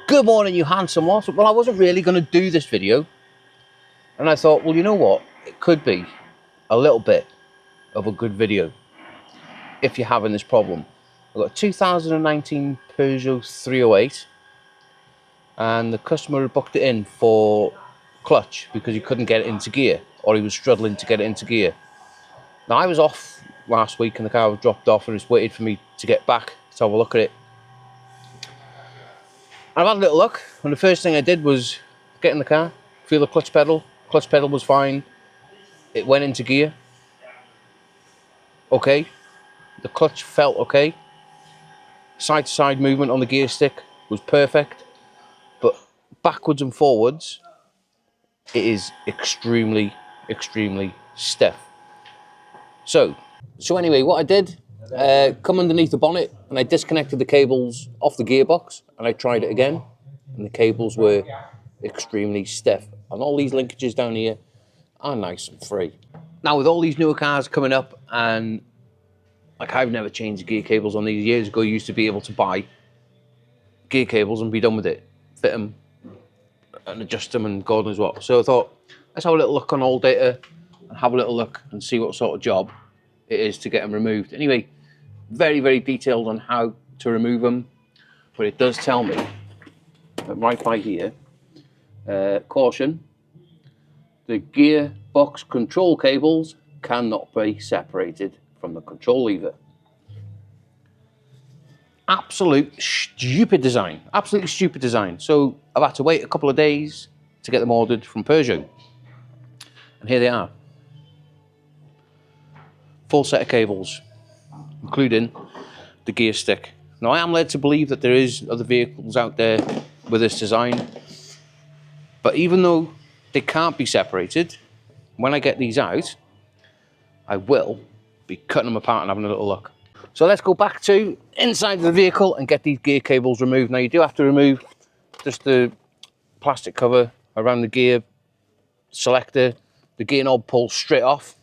Good morning, you handsome lot. Well, I wasn't really going to do this video, and I thought, well, you know what? It could be a little bit of a good video if you're having this problem. I've got a 2019 Peugeot 308, and the customer had booked it in for clutch because he couldn't get it into gear, or he was struggling to get it into gear. Now, I was off last week and the car was dropped off and it's waited for me to get back to have a look at it. I've had a little look, and the first thing I did was get in the car, feel the clutch pedal. Clutch pedal was fine. It went into gear. Okay. The clutch felt okay. Side to side movement on the gear stick was perfect. But backwards and forwards, it is extremely, extremely stiff. So anyway, what I did, come underneath the bonnet and I disconnected the cables off the gearbox and I tried it again, and the cables were extremely stiff. And all these linkages down here are nice and free. Now, with all these newer cars coming up, and like I've never changed gear cables on these. Years ago, you used to be able to buy gear cables and be done with it, fit them and adjust them and God knows what. So I thought, let's have a little look on all data and have a little look and see what sort of job it is to get them removed. Anyway, very, very detailed on how to remove them, but it does tell me that right by here, caution, the gearbox control cables cannot be separated from the control lever. Absolute stupid design, absolutely stupid design. So I've had to wait a couple of days to get them ordered from Peugeot. And here they are. Full set of cables, including the gear stick. Now, I am led to believe that there is other vehicles out there with this design, but even though they can't be separated, when I get these out, I will be cutting them apart and having a little look. So let's go back to inside the vehicle and get these gear cables removed. Now, you do have to remove just the plastic cover around the gear selector. The gear knob pulls straight off.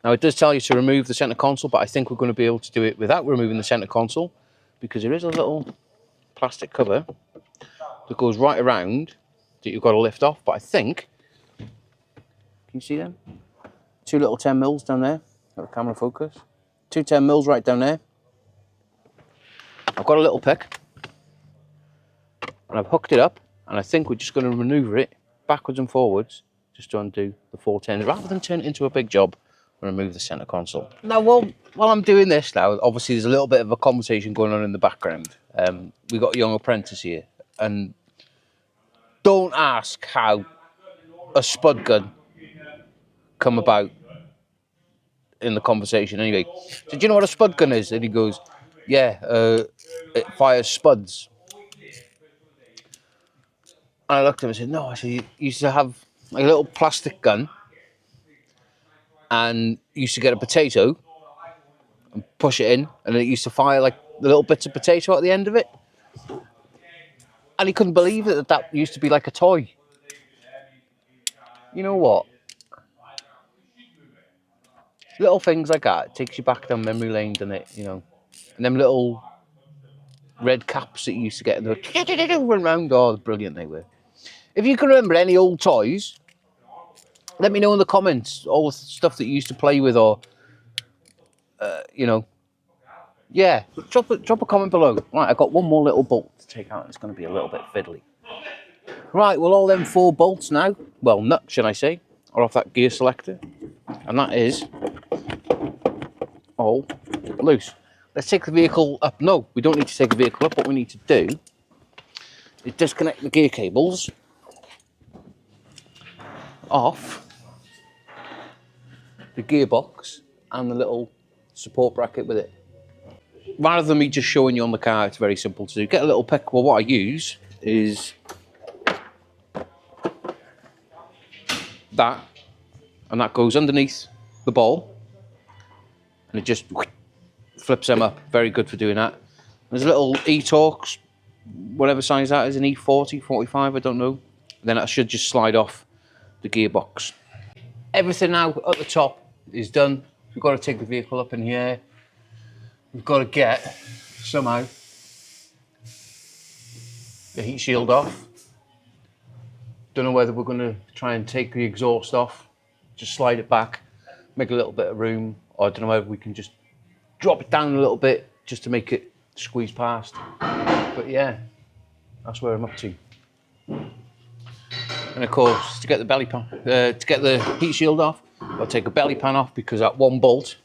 Now, it does tell you to remove the center console, but I think we're going to be able to do it without removing the center console, because there is a little plastic cover that goes right around that you've got to lift off. But I think, can you see them? Two little 10 mils down there. Got the camera focus. Two 10 mils right down there. I've got a little pick and I've hooked it up, and I think we're just going to maneuver it backwards and forwards just to undo the 410s rather than turn it into a big job and remove the center console. Now, while I'm doing this now, obviously there's a little bit of a conversation going on in the background. We've got a young apprentice here, and don't ask how a spud gun come about in the conversation. Anyway, so do you know what a spud gun is? And he goes, yeah, it fires spuds. And I looked at him and said, no. I said, you used to have like a little plastic gun, and you used to get a potato and push it in, and it used to fire like the little bits of potato at the end of it. And he couldn't believe it, that used to be like a toy. You know what? Little things like that, it takes you back down memory lane, doesn't it? You know, and them little red caps that you used to get in the run round, oh, brilliant they were. If you can remember any old toys, let me know in the comments, all the stuff that you used to play with, or, you know, yeah, drop a comment below. Right, I've got one more little bolt to take out. It's going to be a little bit fiddly. Right, well, all them 4 bolts now, well, nuts, should I say, are off that gear selector. And that is all loose. Let's take the vehicle up. No, we don't need to take the vehicle up. What we need to do is disconnect the gear cables off the gearbox and the little support bracket with it. Rather than me just showing you on the car, it's very simple to do. Get a little pick. Well, what I use is that, and that goes underneath the ball, and it just flips them up. Very good for doing that. There's a little e-Torx, whatever size that is, an E40, 45, I don't know. Then that should just slide off the gearbox. Everything now at the top is done. We've got to take the vehicle up in here. We've got to get somehow the heat shield off. Don't know whether we're going to try and take the exhaust off, just slide it back, make a little bit of room, or I don't know whether we can just drop it down a little bit just to make it squeeze past. But yeah, that's where I'm up to. And of course, to get the belly pan, to get the heat shield off, I'll take a belly pan off because that one bolt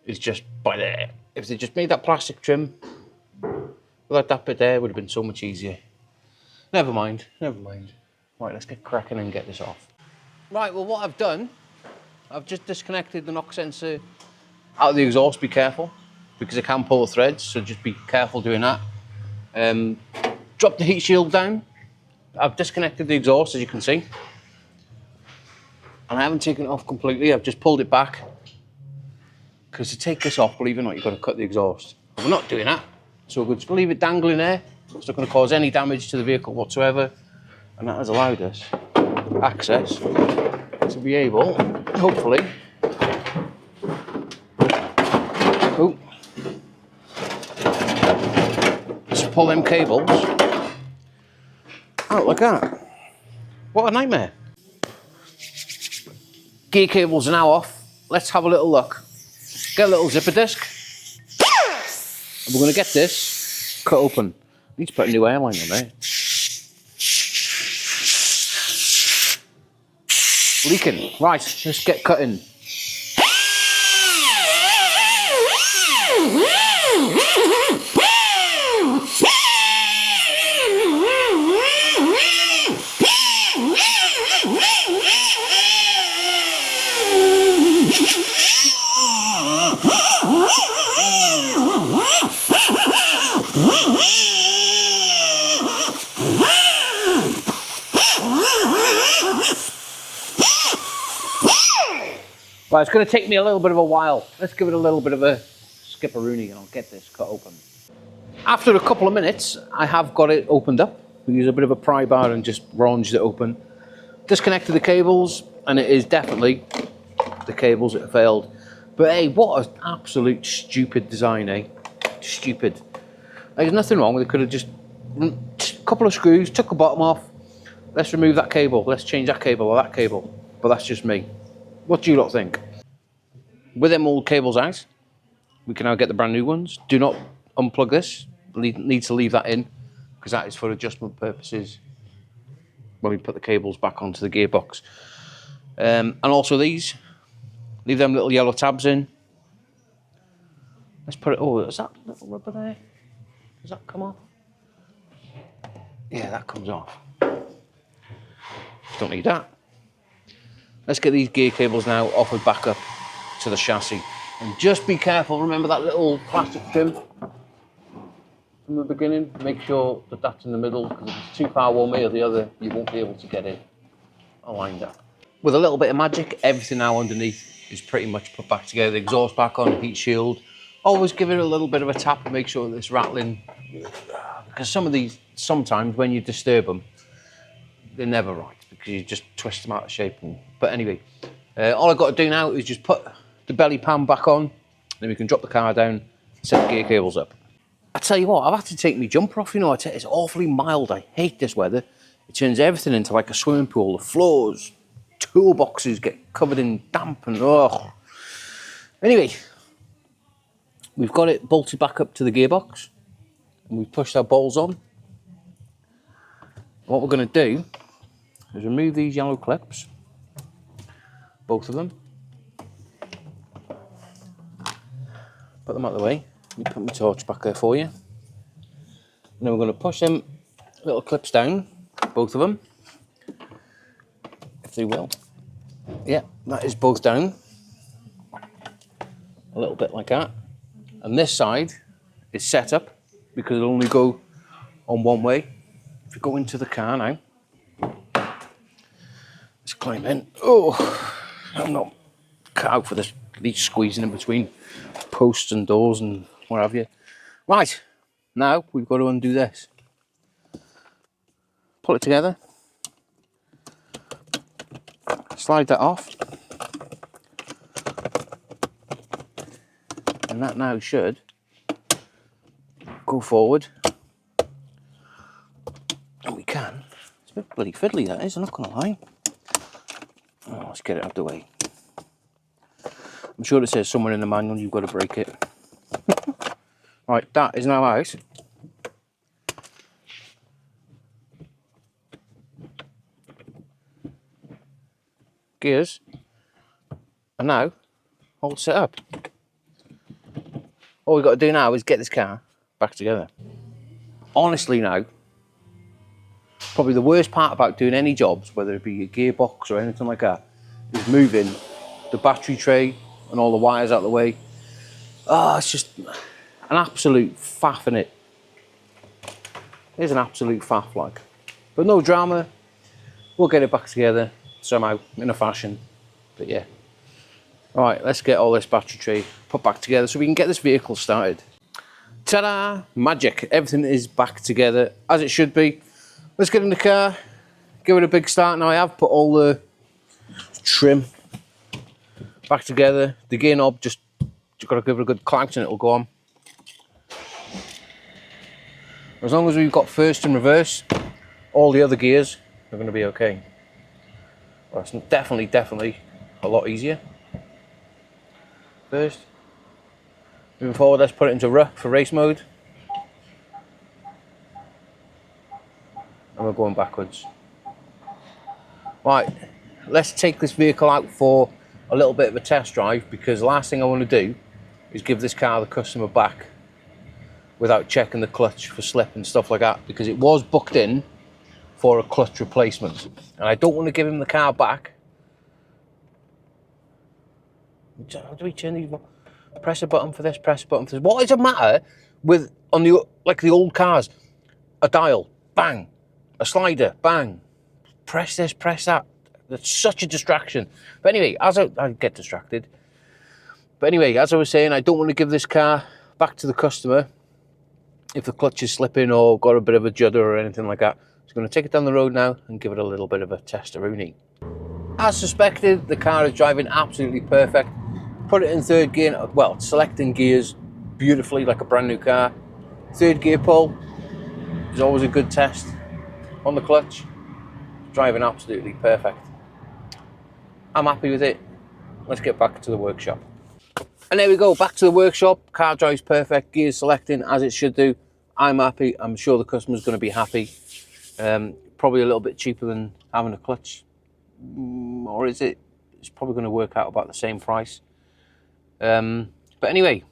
is just by there. If they just made that plastic trim, without that bit there, it would have been so much easier. Never mind, never mind. Right, let's get cracking and get this off. Right, well what I've done, I've just disconnected the knock sensor out of the exhaust. Be careful, because it can pull the threads, so just be careful doing that. Drop the heat shield down. I've disconnected the exhaust, as you can see. And I haven't taken it off completely, I've just pulled it back. Because to take this off, believe it or not, you've got to cut the exhaust. But we're not doing that, so we're just going to leave it dangling there. It's not going to cause any damage to the vehicle whatsoever. And that has allowed us access to be able, hopefully, just pull them cables out like that. What a nightmare. Gear cables are now off. Let's have a little look. Get a little zipper disc. And we're going to get this cut open. I need to put a new airline on there. Leaking. Right, let's get cutting. Right, it's going to take me a little bit of a while. Let's give it a little bit of a skipperoonie and I'll get this cut open. After a couple of minutes, I have got it opened up. We use a bit of a pry bar and just ronged it open. Disconnected the cables, and it is definitely the cables that have failed. But hey, what an absolute stupid design, eh? Stupid. There's nothing wrong with it. Could have just a couple of screws, took the bottom off. Let's remove that cable. Let's change that cable or that cable. But that's just me. What do you lot think? With them old cables out, we can now get the brand new ones. Do not unplug this. Need to leave that in because that is for adjustment purposes when we put the cables back onto the gearbox. And also these, leave them little yellow tabs in. Let's put it, oh, is that little rubber there? Does that come off? Yeah, that comes off. Don't need that. Let's get these gear cables now offered back up to the chassis. And just be careful, remember that little plastic trim from the beginning? Make sure that that's in the middle, because if it's too far one way or the other, you won't be able to get it aligned up. With a little bit of magic, everything now underneath is pretty much put back together. The exhaust back on, heat shield. Always give it a little bit of a tap and make sure that it's rattling. Because some of these, sometimes when you disturb them, they're never right, because you just twist them out of shape. But anyway, all I've got to do now is just put the belly pan back on, then we can drop the car down, set the gear cables up. I tell you what, I've had to take my jumper off, you know, it's awfully mild. I hate this weather. It turns everything into like a swimming pool. The floors, toolboxes get covered in damp and ugh. Anyway, we've got it bolted back up to the gearbox and we've pushed our balls on. What we're going to do is remove these yellow clips, both of them. Put them out of the way. Let me put my torch back there for you. And then we're going to push them little clips down, both of them, if they will. Yeah, that is both down. A little bit like that. And this side is set up because it'll only go on one way. If you go into the car now, let's climb in. Oh, I'm not cut out for this, these squeezing in between posts and doors and what have you. Right, now we've got to undo this. Pull it together. Slide that off. And that now should go forward can. It's a bit bloody fiddly, that is, I'm not going to lie. Oh, let's get it out of the way. I'm sure it says somewhere in the manual you've got to break it. Right, that is now out. Gears are now all set up. All we've got to do now is get this car back together. Honestly now, probably the worst part about doing any jobs, whether it be a gearbox or anything like that, is moving the battery tray and all the wires out of the way. Oh, it's just an absolute faff, innit? It is an absolute faff, like. But no drama, we'll get it back together somehow, in a fashion. But yeah. Alright, let's get all this battery tray put back together so we can get this vehicle started. Ta-da! Magic! Everything is back together as it should be. Let's get in the car, give it a big start. Now I have put all the trim back together. The gear knob, just got to give it a good clank and it'll go on. As long as we've got first and reverse, all the other gears are going to be okay. Well, it's definitely a lot easier. First, moving forward, let's put it into R for race mode. And we're going backwards. Right, let's take this vehicle out for a little bit of a test drive, because the last thing I want to do is give this car the customer back without checking the clutch for slip and stuff like that, because it was booked in for a clutch replacement and I don't want to give him the car back. How do we turn these? Press a button for this, press a button for this. What does it matter with, on the, like the old cars, a dial, bang, a slider, bang, press this, press that. That's such a distraction. But anyway, as I get distracted. But anyway, as I was saying, I don't want to give this car back to the customer if the clutch is slipping or got a bit of a judder or anything like that. So I'm going to take it down the road now and give it a little bit of a test-a-rooney. As suspected, the car is driving absolutely perfect. Put it in third gear, well, selecting gears beautifully like a brand new car. Third gear pull is always a good test. On the clutch, driving absolutely perfect. I'm happy with it. Let's get back to the workshop. And there we go, back to the workshop. Car drives perfect, gears selecting as it should do. I'm happy, I'm sure the customer's going to be happy. Probably a little bit cheaper than having a clutch. Or is it? It's probably going to work out about the same price. But anyway,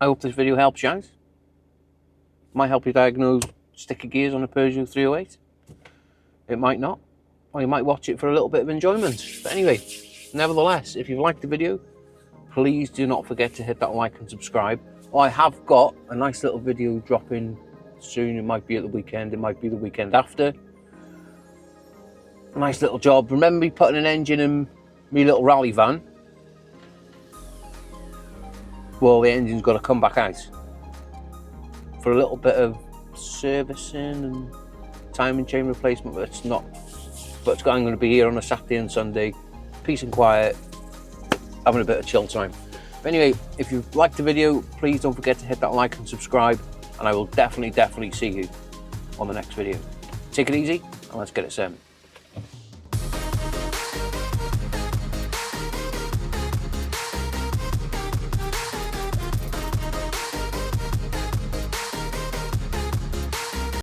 I hope this video helps you out. Might help you diagnose sticky gears on a Peugeot 308. It might not. Or you might watch it for a little bit of enjoyment. But anyway, nevertheless, if you've liked the video, please do not forget to hit that like and subscribe. I have got a nice little video dropping soon. It might be at the weekend, it might be the weekend after. A nice little job. Remember me putting an engine in my little rally van? Well, the engine's got to come back out for a little bit of servicing and timing chain replacement, but it's not. But I'm going to be here on a Saturday and Sunday, peace and quiet, having a bit of chill time. But anyway, if you've liked the video, please don't forget to hit that like and subscribe, and I will definitely see you on the next video. Take it easy, and let's get it started.